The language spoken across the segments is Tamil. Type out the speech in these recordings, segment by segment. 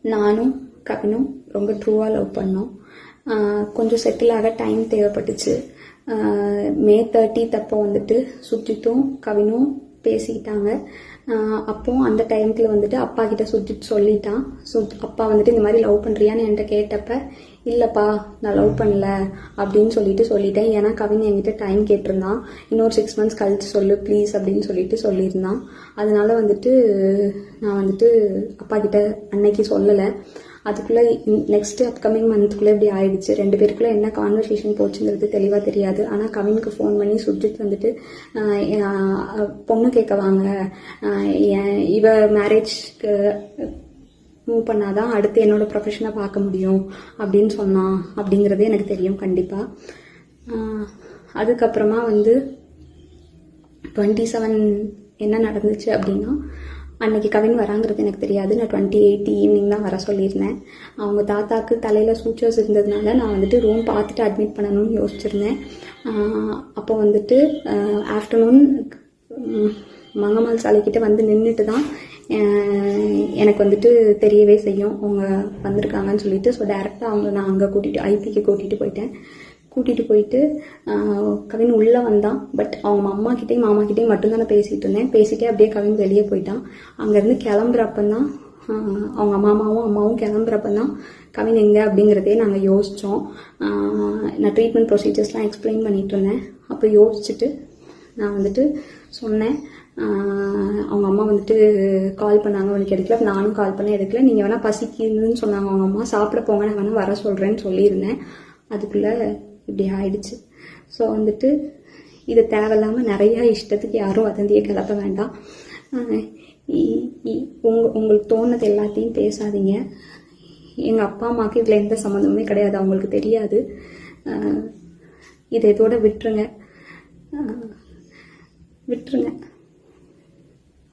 நானும் கவினும் ரொம்ப ட்ரூவாக லவ் பண்ணோம். கொஞ்சம் செட்டில் ஆக டைம் தேவைப்பட்டுச்சு. மே 30 அப்போ வந்துட்டு சுஜித்தும் கவினும் பேசிக்கிட்டாங்க. அப்போ அந்த டைமுக்குள்ள வந்துட்டு அப்பா கிட்ட சுஜித் சொல்லிட்டான். அப்பா வந்துட்டு இந்த மாதிரி லவ் பண்ணுறியான்னு என்கிட்ட கேட்டப்ப இல்லைப்பா நான் லவ் பண்ணல அப்படின்னு சொல்லிட்டேன். ஏன்னா கவின் என்கிட்ட டைம் கேட்டிருந்தான். இன்னொரு 6 months கழிச்சு சொல்லு ப்ளீஸ் அப்படின்னு சொல்லியிருந்தான். அதனால வந்துட்டு நான் வந்துட்டு அப்பா கிட்ட அன்னைக்கு சொல்லலை. அதுக்குள்ளே நெக்ஸ்ட் அப்கமிங் மந்த்துக்குள்ளே இப்படி ஆயிடுச்சு. 2 பேருக்குள்ளே என்ன கான்வர்சேஷன் போச்சுங்கிறது தெளிவாக தெரியாது. ஆனால் கவினுக்கு ஃபோன் பண்ணி சுஜித் வந்துட்டு பொண்ணு கேட்க வாங்க, இவ மேரேஜ்க்கு மூவ் பண்ணாதான் அடுத்து என்னோட ப்ரொஃபஷனை பார்க்க முடியும் அப்படின்னு சொன்னான் அப்படிங்கிறது எனக்கு தெரியும் கண்டிப்பாக. அதுக்கப்புறமா வந்து 27 என்ன நடந்துச்சு அப்படின்னா, அன்றைக்கி கவின் வராங்கிறது எனக்கு தெரியாது. நான் 28 ஈவினிங் தான் வர சொல்லியிருந்தேன். அவங்க தாத்தாக்கு தலையில் சூச்சர்ஸ் இருந்ததுனால நான் வந்துட்டு ரூம் பார்த்துட்டு அட்மிட் பண்ணணும்னு யோசிச்சிருந்தேன். அப்போ வந்துட்டு ஆஃப்டர்நூன் மங்கம்மாள் சாலைக்கிட்ட வந்து நின்றுட்டு தான் எனக்கு வந்துட்டு தெரியவே செய்யும் அவங்க வந்திருக்காங்கன்னு சொல்லிட்டு. ஸோ டேரெக்டாக நான் அங்கே ஐபிக்கு கூட்டிகிட்டு போயிட்டு கவின் உள்ளே வந்தான். பட் அவங்க அம்மாக்கிட்டையும் மாமாக்கிட்டையும் மட்டும்தான் நான் பேசிகிட்டு இருந்தேன். பேசிகிட்டே அப்படியே கவின் வெளியே போயிட்டான். அங்கேருந்து கிளம்புறப்பந்தான் அவங்க அம்மாவும் கிளம்புறப்பந்தான் கவின் எங்கே அப்படிங்கிறதே நாங்கள் யோசித்தோம். நான் ட்ரீட்மெண்ட் ப்ரொசீஜர்ஸ்லாம் எக்ஸ்பிளைன் பண்ணிகிட்டு இருந்தேன். அப்போ யோசிச்சுட்டு நான் வந்துட்டு சொன்னேன். அவங்க அம்மா வந்துட்டு கால் பண்ணாங்க, அவனுக்கு எடுக்கல. நானும் கால் பண்ண எடுக்கல. நீங்கள் வேணால் பசிக்குதுன்னு சொன்னாங்க அவங்க அம்மா, சாப்பிட போங்க, நான் வேணால் வர சொல்கிறேன்னு சொல்லியிருந்தேன். அதுக்குள்ளே இப்படி ஆயிடுச்சு. ஸோ வந்துட்டு இது தேவையில்லாமல் நிறையா இஷ்டத்துக்கு யாரும் வதந்தியை கிளப்ப வேண்டாம். உங்களுக்கு தோணுது எல்லாத்தையும் பேசாதீங்க. எங்கள் அப்பா அம்மாவுக்கு இதில் எந்த சம்மந்தமுமே கிடையாது, அவங்களுக்கு தெரியாது. இதை இதோட விட்டுருங்க.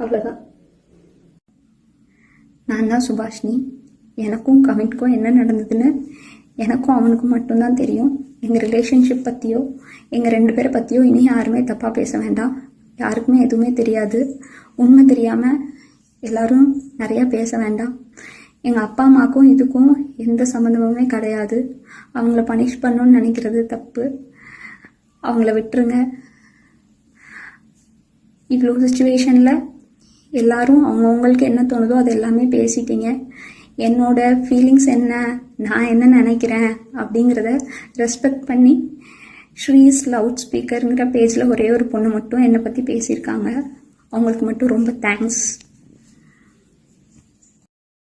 அவ்வளோதான். நான் தான் சுபாஷினி. எனக்கும் கவினுக்கும் என்ன நடந்ததுன்னு எனக்கும் அவனுக்கும் மட்டும்தான் தெரியும். எங்கள் ரிலேஷன்ஷிப் பற்றியோ எங்கள் 2 பேரை பற்றியோ இனி யாருமே தப்பாக பேச வேண்டாம். யாருக்குமே எதுவுமே தெரியாது. உண்மை தெரியாமல் எல்லாரும் நிறையா பேச வேண்டாம். எங்கள் அப்பா அம்மாவுக்கும் இதுக்கும் எந்த சம்மந்தமுமே கிடையாது. அவங்கள பனிஷ் பண்ணணும்னு நினைக்கிறது தப்பு. அவங்கள விட்டுருங்க. இவ்வளோ சுச்சுவேஷனில் எல்லாரும் அவங்கவுங்களுக்கு என்ன தோணுதோ அது எல்லாமே பேசிட்டீங்க. என்னோட ஃபீலிங்ஸ் என்ன, நான் என்ன நினைக்கிறேன் அப்படிங்கிறத ரெஸ்பெக்ட் பண்ணி ஸ்ரீஸ் லவுட் ஸ்பீக்கருங்கிற பேஜில் ஒரே ஒரு பொண்ணு மட்டும் என்னை பற்றி பேசியிருக்காங்க. அவங்களுக்கு மட்டும் ரொம்ப தேங்க்ஸ்.